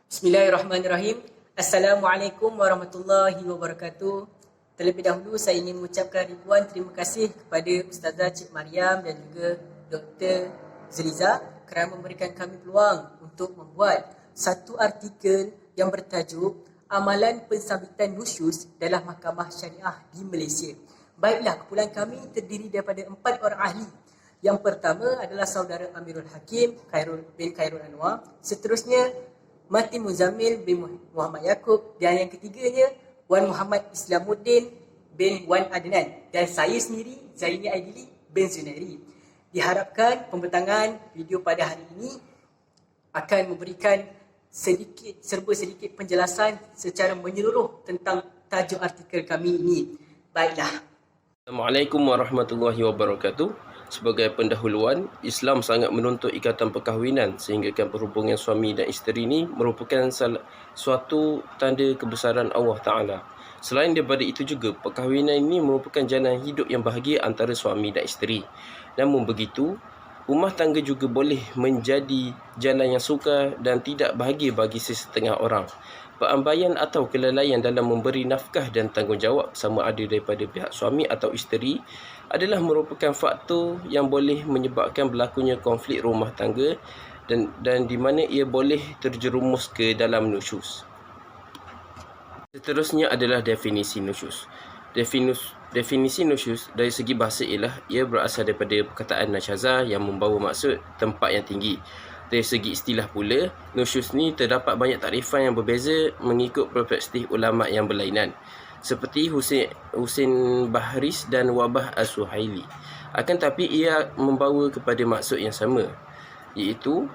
Bismillahirrahmanirrahim. Assalamualaikum warahmatullahi wabarakatuh. Terlebih dahulu saya ingin mengucapkan ribuan terima kasih kepada Ustazah Cik Mariam dan juga Dr. Zeliza kerana memberikan kami peluang untuk membuat satu artikel yang bertajuk Amalan Pensabitan Nusyuz dalam Mahkamah Syariah di Malaysia. Baiklah, kumpulan kami terdiri daripada 4 orang ahli. Yang pertama adalah saudara Amirul Hakim bin Khairul Anwar. Seterusnya Matin Muzammil bin Muhammad Yaakob, dan yang ketiganya Wan Muhammad Islamuddin bin Wan Adnan, dan saya sendiri Zaini Aidili bin Zunairi. Diharapkan pembentangan video pada hari ini akan memberikan serba sedikit penjelasan secara menyeluruh tentang tajuk artikel kami ini. Baiklah. Assalamualaikum warahmatullahi wabarakatuh. Sebagai pendahuluan, Islam sangat menuntut ikatan perkahwinan sehingga perhubungan suami dan isteri ini merupakan suatu tanda kebesaran Allah Ta'ala. Selain daripada itu juga, perkahwinan ini merupakan jalan hidup yang bahagia antara suami dan isteri. Namun begitu, rumah tangga juga boleh menjadi jalan yang sukar dan tidak bahagia bagi sesetengah orang. Perambaian atau kelalaian dalam memberi nafkah dan tanggungjawab sama ada daripada pihak suami atau isteri adalah merupakan faktor yang boleh menyebabkan berlakunya konflik rumah tangga dan di mana ia boleh terjerumus ke dalam nusyuz. Seterusnya adalah definisi nusyuz. Definisi nusyuz dari segi bahasa ialah ia berasal daripada perkataan nasyaza yang membawa maksud tempat yang tinggi. Dari segi istilah pula, nusyuz ni terdapat banyak takrifan yang berbeza mengikut perspektif ulama yang berlainan, seperti Husain Bahris dan Wabah As-Suhaili. Akan tapi ia membawa kepada maksud yang sama, iaitu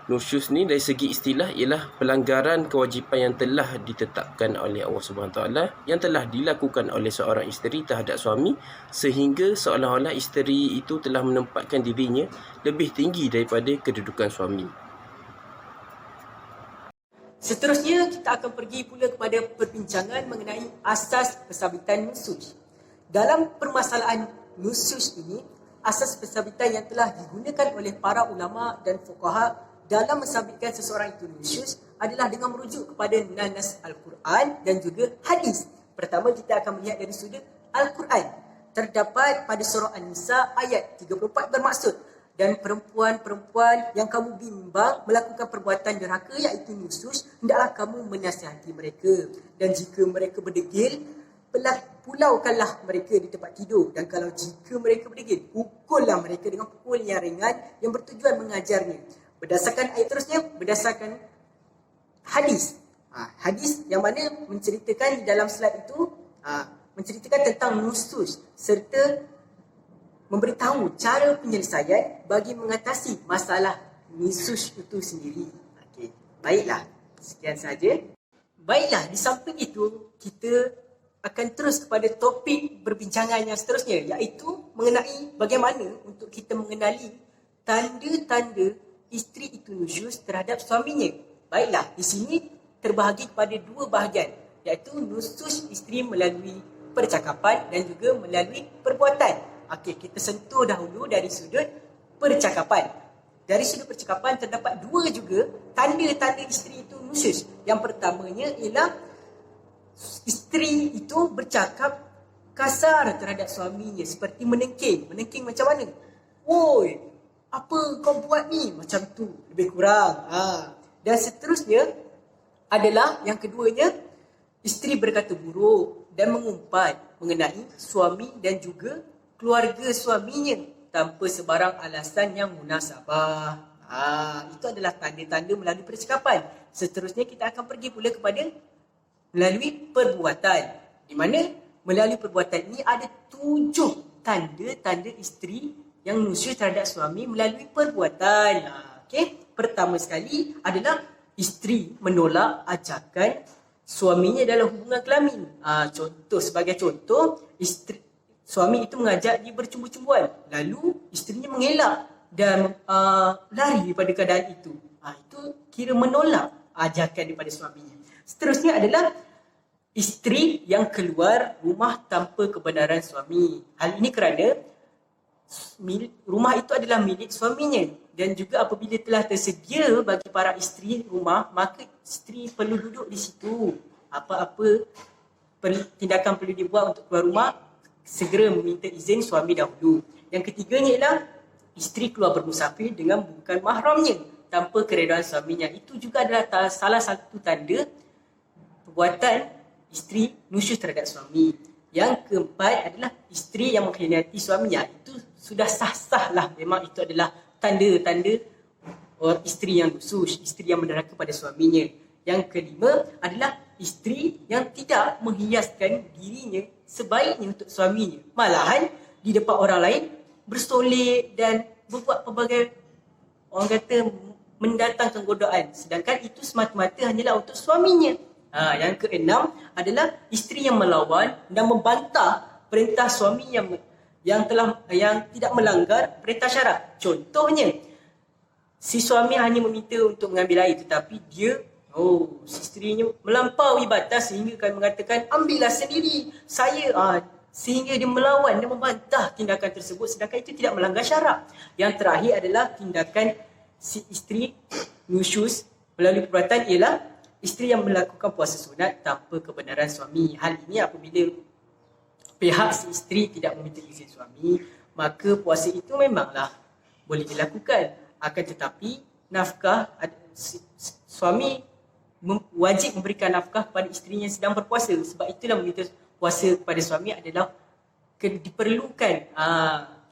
nusyuz ni dari segi istilah ialah pelanggaran kewajipan yang telah ditetapkan oleh Allah SWT yang telah dilakukan oleh seorang isteri terhadap suami, sehingga seolah-olah isteri itu telah menempatkan dirinya lebih tinggi daripada kedudukan suami. Seterusnya kita akan pergi pula kepada perbincangan mengenai asas pensabitan nusyuz. Dalam permasalahan nusyuz ini, asas pensabitan yang telah digunakan oleh para ulama dan fuqaha dalam mensabitkan seseorang itu nusyuz adalah dengan merujuk kepada nas Al-Quran dan juga hadis. Pertama, kita akan melihat dari sudut Al-Quran. Terdapat pada surah An-Nisa ayat 34 bermaksud, dan perempuan-perempuan yang kamu bimbang melakukan perbuatan derhaka iaitu nusyuz, hendaklah kamu menasihati mereka, dan jika mereka berdegil, pulaukanlah mereka di tempat tidur, dan kalau jika mereka berdegil, pukullah mereka dengan pukul yang ringan yang bertujuan mengajarnya. Berdasarkan ayat terusnya, berdasarkan hadis. Hadis yang mana menceritakan di dalam slide itu, menceritakan tentang nusyuz serta memberitahu cara penyelesaian bagi mengatasi masalah nusyuz itu sendiri. Okey, baiklah. Sekian saja. Baiklah, di samping itu, kita akan terus kepada topik perbincangan yang seterusnya, iaitu mengenai bagaimana untuk kita mengenali tanda-tanda isteri itu nusyuz terhadap suaminya. Baiklah, di sini terbahagi kepada dua bahagian, iaitu nusyuz isteri melalui percakapan dan juga melalui perbuatan. Okey, kita sentuh dahulu dari sudut percakapan. Dari sudut percakapan terdapat dua juga tanda-tanda isteri itu nusyuz. Yang pertamanya ialah isteri itu bercakap kasar terhadap suaminya, seperti menengking. Menengking macam mana? Woi, apa kau buat ni? Macam tu, lebih kurang. Dan seterusnya adalah yang keduanya, isteri berkata buruk dan mengumpat mengenai suami dan juga keluarga suaminya tanpa sebarang alasan yang munasabah. Itu adalah tanda-tanda melalui percakapan. Seterusnya kita akan pergi pula kepada melalui perbuatan, di mana melalui perbuatan ini ada 7 tanda-tanda isteri yang nusyuz terhadap suami melalui perbuatan. Okey, pertama sekali adalah isteri menolak ajakan suaminya dalam hubungan kelamin. Sebagai contoh, suami itu mengajak dia bercumbu-cumbuan, lalu isterinya mengelak dan lari daripada keadaan itu. Itu kira menolak ajakan daripada suaminya. Seterusnya adalah isteri yang keluar rumah tanpa kebenaran suami. Hal ini kerana rumah itu adalah milik suaminya, dan juga apabila telah tersedia bagi para isteri rumah, maka isteri perlu duduk di situ. Apa-apa tindakan perlu dibuat untuk keluar rumah, segera meminta izin suami dahulu. Yang ketiganya ialah isteri keluar bermusafir dengan bukan mahramnya tanpa keredaan suaminya. Itu juga adalah salah satu tanda perbuatan isteri nusyus terhadap suami. Yang keempat adalah isteri yang mengkhianati suaminya. Itu sudah sah-sah lah. Memang itu adalah tanda-tanda isteri yang nusyus, isteri yang menderhaka pada suaminya. Yang kelima adalah isteri yang tidak menghiaskan dirinya sebaiknya untuk suaminya. Malahan di depan orang lain bersolek dan berbuat pelbagai, orang kata, mendatangkan godaan. Sedangkan itu semata-mata hanyalah untuk suaminya. Yang keenam adalah isteri yang melawan dan membantah perintah suami yang tidak melanggar perintah syarak. Contohnya, si suami hanya meminta untuk mengambil air, tetapi si isterinya melampaui batas sehingga kan mengatakan ambillah sendiri sehingga dia melawan dan membantah tindakan tersebut, sedangkan itu tidak melanggar syarak. Yang terakhir adalah tindakan si isteri nusyus melalui perbuatan ialah isteri yang melakukan puasa sunat tanpa kebenaran suami. Hal ini apabila pihak si isteri tidak meminta izin suami, maka puasa itu memanglah boleh dilakukan. Akan tetapi nafkah, suami wajib memberikan nafkah kepada isterinya yang sedang berpuasa. Sebab itulah meminta puasa kepada suami adalah diperlukan.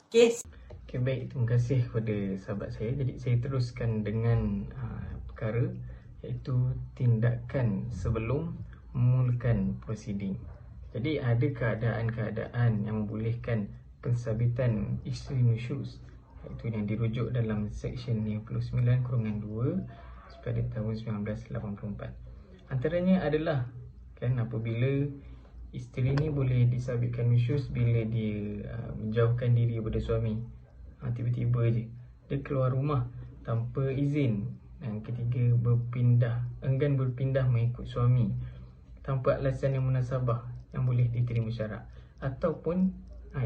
Okay, baik, terima kasih kepada sahabat saya. Jadi saya teruskan dengan perkara iaitu tindakan sebelum memulakan prosiding. Jadi ada keadaan-keadaan yang membolehkan pensabitan isteri nusyus, iaitu yang dirujuk dalam Seksyen 59/2 pada tahun 1984. Antaranya adalah apabila isteri ni boleh disabitkan nusyus bila dia menjauhkan diri daripada suami. Tiba-tiba je dia keluar rumah tanpa izin. Dan ketiga, enggan berpindah mengikut suami tanpa alasan yang munasabah yang boleh diterima syarak. Ataupun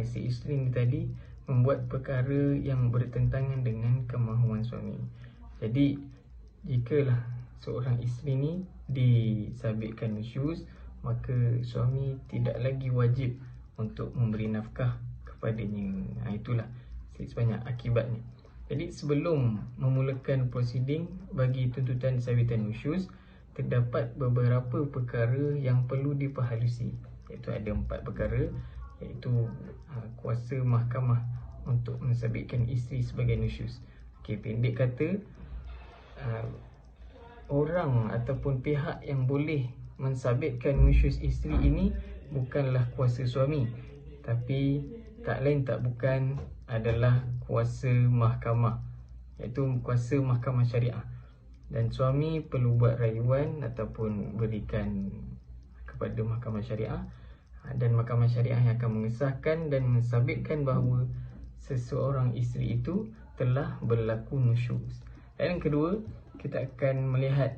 si isteri ni tadi membuat perkara yang bertentangan dengan kemahuan suami. Jadi jikalah seorang isteri ni disabitkan nusyus, maka suami tidak lagi wajib untuk memberi nafkah kepadanya. Itulah sebanyak akibatnya. Jadi sebelum memulakan prosiding bagi tuntutan sabitan nusyus, terdapat beberapa perkara yang perlu diperhalusi. Iaitu ada 4 perkara, iaitu kuasa mahkamah untuk mensabitkan isteri sebagai nusyus. Pendek kata, orang ataupun pihak yang boleh mensabitkan nusyus isteri ini bukanlah kuasa suami, tapi tak lain tak bukan adalah kuasa mahkamah, iaitu kuasa mahkamah syariah. Dan suami perlu buat rayuan ataupun berikan kepada mahkamah syariah, dan mahkamah syariah yang akan mengesahkan dan mensabitkan bahawa seseorang isteri itu telah berlaku nusyus. Dan yang kedua, kita akan melihat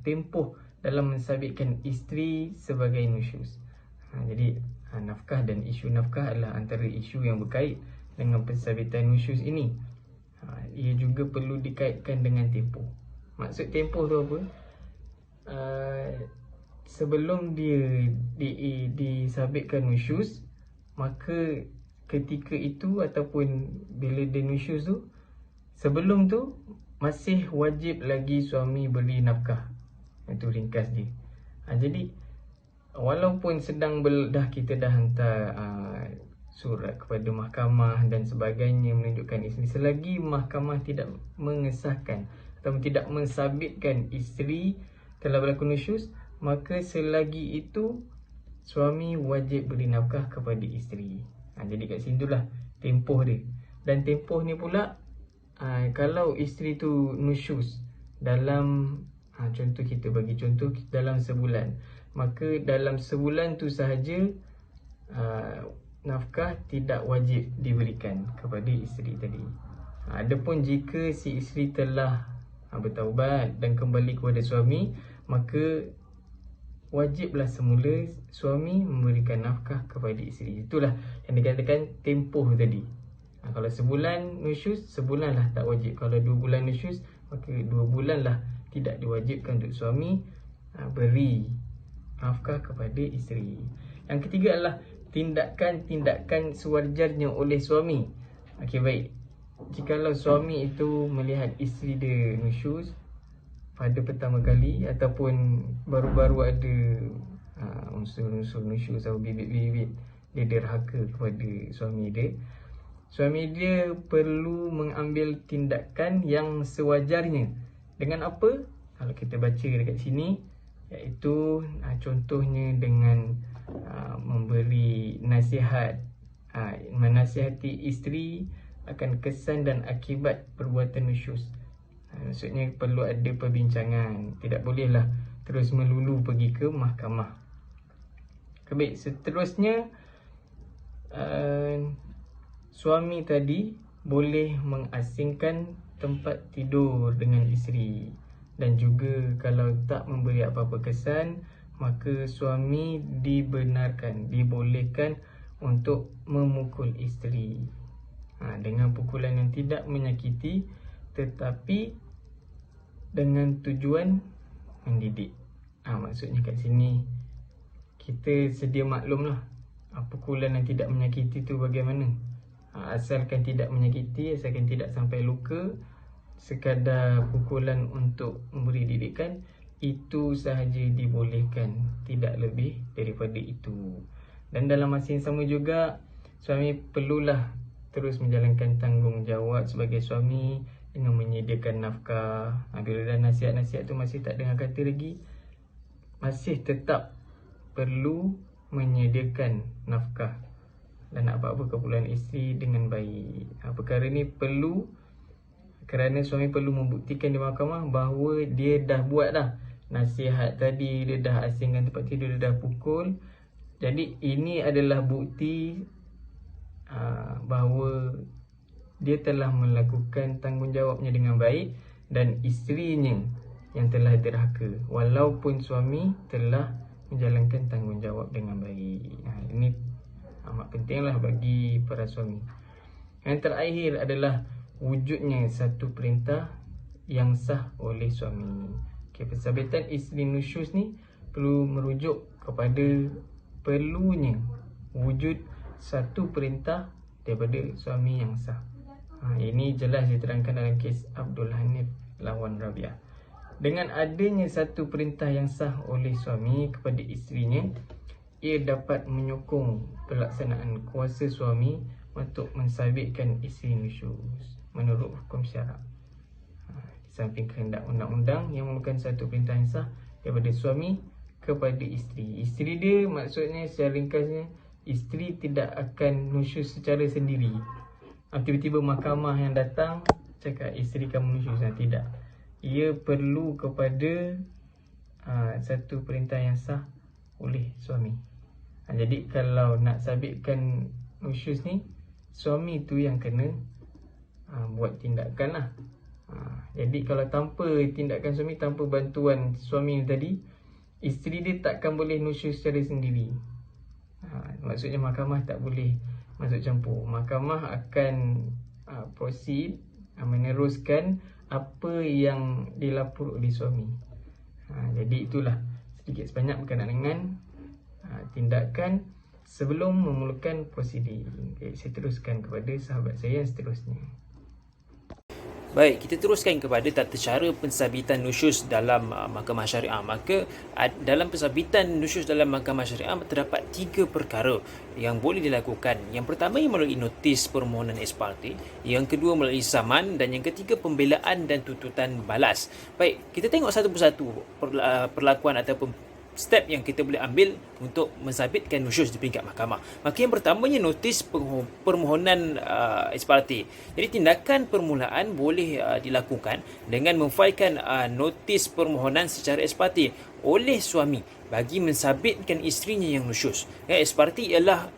tempoh dalam mensabitkan isteri sebagai nusyus. Jadi nafkah dan isu nafkah adalah antara isu yang berkait dengan pensabitan nusyus ini. Ia juga perlu dikaitkan dengan tempoh. Maksud tempoh tu apa? Sebelum dia disabitkan nusyus, maka ketika itu ataupun bila dia nusyus tu, sebelum tu masih wajib lagi suami beri nafkah. Itu ringkas dia. Jadi walaupun kita dah hantar surat kepada mahkamah dan sebagainya menunjukkan isteri, selagi mahkamah tidak mengesahkan atau tidak mensabitkan isteri telah berlaku nusyus, maka selagi itu suami wajib beri nafkah kepada isteri. Jadi kat situlah tempoh dia. Dan tempoh ni pula, kalau isteri tu nusyus dalam contoh, kita bagi contoh dalam sebulan, maka dalam sebulan tu sahaja nafkah tidak wajib diberikan kepada isteri tadi. Adapun jika si isteri telah bertaubat dan kembali kepada suami, maka wajiblah semula suami memberikan nafkah kepada isteri. Itulah yang dikatakan tempoh tadi. Kalau sebulan nusyus, sebulan lah tak wajib. Kalau 2 bulan nusyus, maka 2 bulan lah tidak diwajibkan untuk suami beri nafkah kepada isteri. Yang ketiga adalah tindakan-tindakan sewajarnya oleh suami. Okey, baik. Jikalau suami itu melihat isteri dia nusyus pada pertama kali, ataupun baru-baru ada unsur-unsur nusyus atau bibit-bibit dia derhaka kepada suami dia perlu mengambil tindakan yang sewajarnya. Dengan apa? Kalau kita baca dekat sini, iaitu contohnya dengan memberi nasihat, menasihati isteri akan kesan dan akibat perbuatan nusyus. Maksudnya perlu ada perbincangan. Tidak bolehlah terus melulu pergi ke mahkamah. Baik, seterusnya suami tadi boleh mengasingkan tempat tidur dengan isteri, dan juga kalau tak memberi apa-apa kesan, maka suami dibolehkan untuk memukul isteri dengan pukulan yang tidak menyakiti, tetapi dengan tujuan mendidik. Maksudnya kat sini kita sedia maklumlah pukulan yang tidak menyakiti itu bagaimana. Asalkan tidak menyakiti, asalkan tidak sampai luka, sekadar pukulan untuk memberi didikan, itu sahaja dibolehkan, tidak lebih daripada itu. Dan dalam masa yang sama juga, suami perlulah terus menjalankan tanggungjawab sebagai suami dengan menyediakan nafkah. Bila dah nasihat-nasihat tu masih tak dengar kata lagi, masih tetap perlu menyediakan nafkah dan nak apa-apa keperluan isteri dengan baik. Perkara ni perlu kerana suami perlu membuktikan di mahkamah bahawa dia dah buat dah nasihat tadi, dia dah asingkan tempat tidur, dia dah pukul. Jadi ini adalah bukti bahawa dia telah melakukan tanggungjawabnya dengan baik, dan isterinya yang telah derhaka walaupun suami telah menjalankan tanggungjawab dengan baik. Ini amat pentinglah bagi para suami. Yang terakhir adalah wujudnya satu perintah yang sah oleh suami. Pensabitan isteri nusyus ni perlu merujuk kepada perlunya wujud satu perintah daripada suami yang sah. Ini jelas diterangkan dalam kes Abdul Hanif lawan Rabiah. Dengan adanya satu perintah yang sah oleh suami kepada isterinya, ia dapat menyokong pelaksanaan kuasa suami untuk mensabitkan isteri nusyus menurut hukum syarak. Di samping kehendak undang-undang yang memerlukan satu perintah yang sah daripada suami kepada isteri. Isteri dia, maksudnya secara ringkasnya, isteri tidak akan nusyus secara sendiri. Tiba-tiba mahkamah yang datang cakap isteri kamu nusyus. Tidak. Ia perlu kepada satu perintah yang sah oleh suami. Jadi kalau nak sabitkan nusyus ni, suami tu yang kena buat tindakan lah. Jadi kalau tanpa tindakan suami, tanpa bantuan suami tadi, isteri dia takkan boleh nusyus secara sendiri. Maksudnya mahkamah tak boleh masuk campur. Mahkamah akan proceed, meneruskan apa yang dilapor oleh suami. Jadi itulah sedikit sebanyak berkenaan dengan tindakan sebelum memulakan prosiding. Saya teruskan kepada sahabat saya yang seterusnya. Baik, kita teruskan kepada tata cara pensabitan nusyus dalam mahkamah syariah. Maka dalam pensabitan nusyus dalam mahkamah syariah terdapat 3 perkara yang boleh dilakukan. Yang pertama melalui notis permohonan ex parte, yang kedua melalui saman, dan yang ketiga pembelaan dan tuntutan balas. Baik, kita tengok satu persatu perlakuan ataupun step yang kita boleh ambil untuk mensabitkan nusyus di peringkat mahkamah. Maka yang pertamanya notis permohonan ex parte. Jadi tindakan permulaan boleh dilakukan dengan memfailkan notis permohonan secara ex parte oleh suami bagi mensabitkan isterinya yang nusyus. Ex parte ialah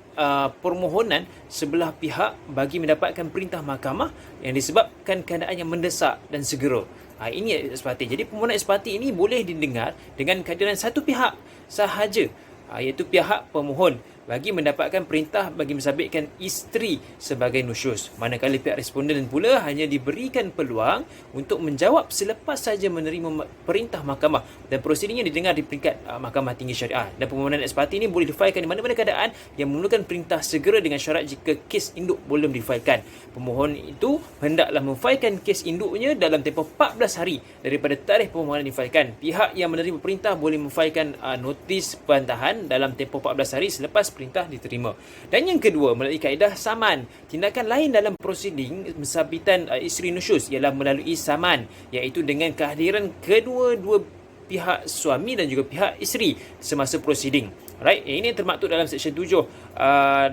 permohonan sebelah pihak bagi mendapatkan perintah mahkamah yang disebabkan keadaan yang mendesak dan segera. Ini ex parte. Jadi permohonan ex parte ini boleh didengar dengan kehadiran satu pihak sahaja, iaitu pihak pemohon. bagi mendapatkan perintah bagi mensabitkan isteri sebagai nusyus. Manakala pihak responden pula hanya diberikan peluang untuk menjawab selepas saja menerima perintah mahkamah dan prosidingnya didengar di peringkat Mahkamah Tinggi Syariah. Dan permohonan ex parte ini boleh difailkan di mana-mana keadaan yang memerlukan perintah segera dengan syarat jika kes induk belum difailkan. Pemohon itu hendaklah memfailkan kes induknya dalam tempoh 14 hari daripada tarikh permohonan difailkan. Pihak yang menerima perintah boleh memfailkan notis bantahan dalam tempoh 14 hari selepas perintah diterima. Dan yang kedua, melalui kaedah saman. Tindakan lain dalam prosiding mensabitan isteri nusyus ialah melalui saman, iaitu dengan kehadiran kedua-dua pihak suami dan juga pihak isteri semasa prosiding. Right, ini termaktub dalam Seksyen 7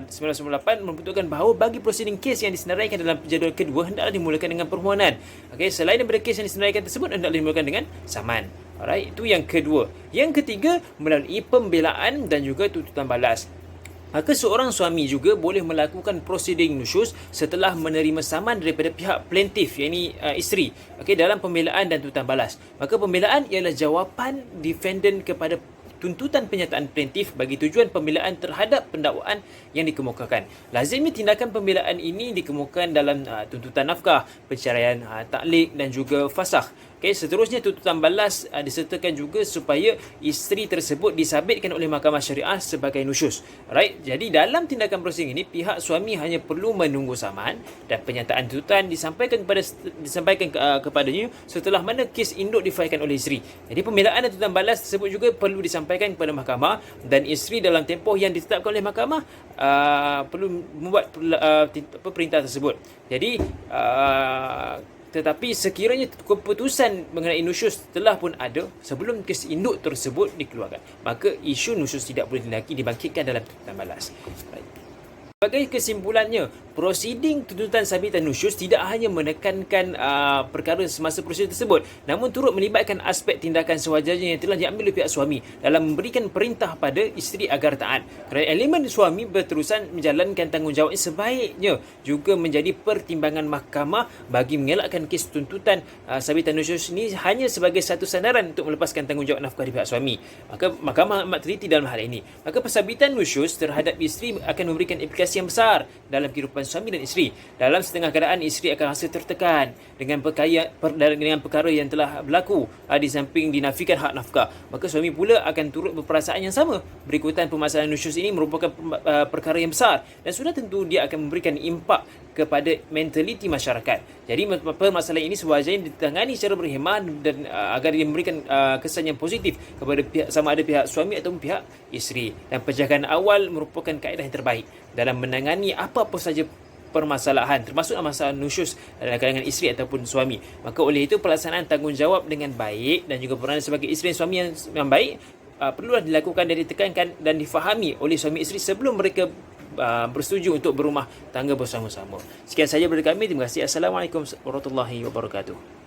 1998 membentukkan bahawa bagi prosiding kes yang disenaraikan dalam jadual kedua hendaklah dimulakan dengan permohonan. Okey, selain daripada kes yang disenaraikan tersebut hendaklah dimulakan dengan saman. Alright, itu yang kedua. Yang ketiga, melalui pembelaan dan juga tuntutan balas. Maka seorang suami juga boleh melakukan prosiding nusyus setelah menerima saman daripada pihak plaintiff, iaitu isteri, dalam pembelaan dan tuntutan balas. Maka pembelaan ialah jawapan defendant kepada tuntutan penyataan plaintiff bagi tujuan pembelaan terhadap pendakwaan yang dikemukakan. Lazimnya tindakan pembelaan ini dikemukakan dalam tuntutan nafkah, perceraian, taklik dan juga fasakh. Seterusnya tuntutan balas disertakan juga supaya isteri tersebut disabitkan oleh Mahkamah Syariah sebagai nusyus. Right? Jadi dalam tindakan prosiding ini pihak suami hanya perlu menunggu saman dan penyataan tuntutan disampaikan kepadanya setelah mana kes induk difailkan oleh isteri. Jadi pembelaan dan tuntutan balas tersebut juga perlu disampaikan kepada mahkamah dan isteri dalam tempoh yang ditetapkan oleh mahkamah perlu membuat perintah tersebut. Jadi tetapi sekiranya keputusan mengenai nusyus telah pun ada sebelum kes induk tersebut dikeluarkan, maka isu nusyus tidak boleh dibangkitkan dalam tuntutan balas. Sebagai kesimpulannya, prosiding tuntutan sabitan nusyus tidak hanya menekankan perkara semasa prosedur tersebut, namun turut melibatkan aspek tindakan sewajarnya yang telah diambil oleh pihak suami dalam memberikan perintah pada isteri agar taat. Kerana elemen suami berterusan menjalankan tanggungjawabnya sebaiknya juga menjadi pertimbangan mahkamah bagi mengelakkan kes tuntutan sabitan nusyus ini hanya sebagai satu sandaran untuk melepaskan tanggungjawab nafkah di pihak suami. Maka mahkamah amat teliti dalam hal ini. Maka persabitan nusyus terhadap isteri akan memberikan implikasi yang besar dalam kehidupan suami dan isteri. Dalam setengah keadaan, isteri akan rasa tertekan dengan perkara yang telah berlaku di samping dinafikan hak nafkah. Maka suami pula akan turut berperasaan yang sama. Berikutan permasalahan nusyus ini merupakan perkara yang besar dan sudah tentu dia akan memberikan impak kepada mentaliti masyarakat. Jadi permasalahan ini sewajarnya ditangani secara berhemah dan agar dia memberikan kesan yang positif kepada pihak, sama ada pihak suami ataupun pihak isteri. Dan penjagaan awal merupakan kaedah yang terbaik dalam menangani apa-apa saja permasalahan, termasuk masalah nusyus dalam kalangan isteri ataupun suami. Maka oleh itu pelaksanaan tanggungjawab dengan baik dan juga peranan sebagai isteri dan suami yang baik perlulah dilakukan dan ditekankan dan difahami oleh suami isteri sebelum mereka bersetuju untuk berumah tangga bersama-sama. Sekian saja daripada kami. Terima kasih. Assalamualaikum warahmatullahi wabarakatuh.